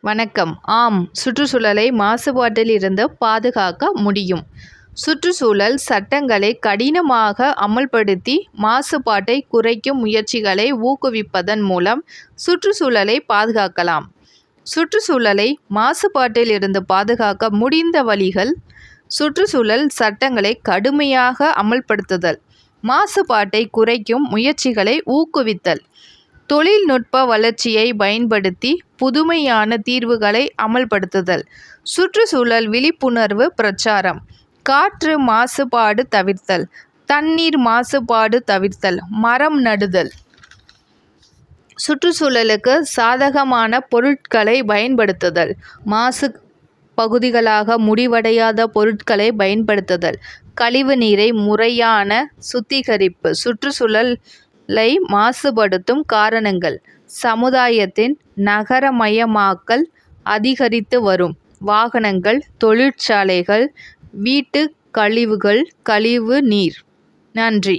வணக்கம். ஆம், சுற்றுச்சூழலை மாசுபாட்டில் இருந்து பாதுகாக்க முடியும். சுற்றுச்சூழல் சட்டங்களை கடினமாக அமல்படுத்தி மாசுபாட்டை குறைக்கும் முயற்சிகளை ஊக்குவிப்பதன் மூலம் சுற்றுச்சூழலை பாதுகாக்கலாம். சுற்றுச்சூழலை மாசுபாட்டில் இருந்து பாதுகாக்க முடிந்த வழிகள்: சுற்றுச்சூழல் சட்டங்களை கடுமையாக அமல்படுத்துதல், மாசுபாட்டை குறைக்கும் முயற்சிகளை ஊக்குவித்தல், தொழில்நுட்ப வளர்ச்சியை பயன்படுத்தி புதுமையான தீர்வுகளை அமல்படுத்துதல், சுற்றுச்சூழல் விழிப்புணர்வு பிரச்சாரம், காற்று மாசுபாடு தவிர்த்தல், தண்ணீர் மாசுபாடு தவிர்த்தல், மரம் நடுதல், சுற்றுச்சூழலுக்கு சாதகமான பொருட்களை பயன்படுத்துதல், மாசு பகுதிகளாக முடிவடையாத பொருட்களை பயன்படுத்துதல், கழிவு நீரை முறையான சுத்திகரிப்பு. சுற்றுச்சூழலை மாசுபடுத்தும் காரணங்கள்: சமுதாயத்தின் நகரமயமாக்கல், அதிகரித்து வரும் வாகனங்கள், தொழிற்சாலைகள், வீட்டு கழிவுகள், கழிவு நீர். நன்றி.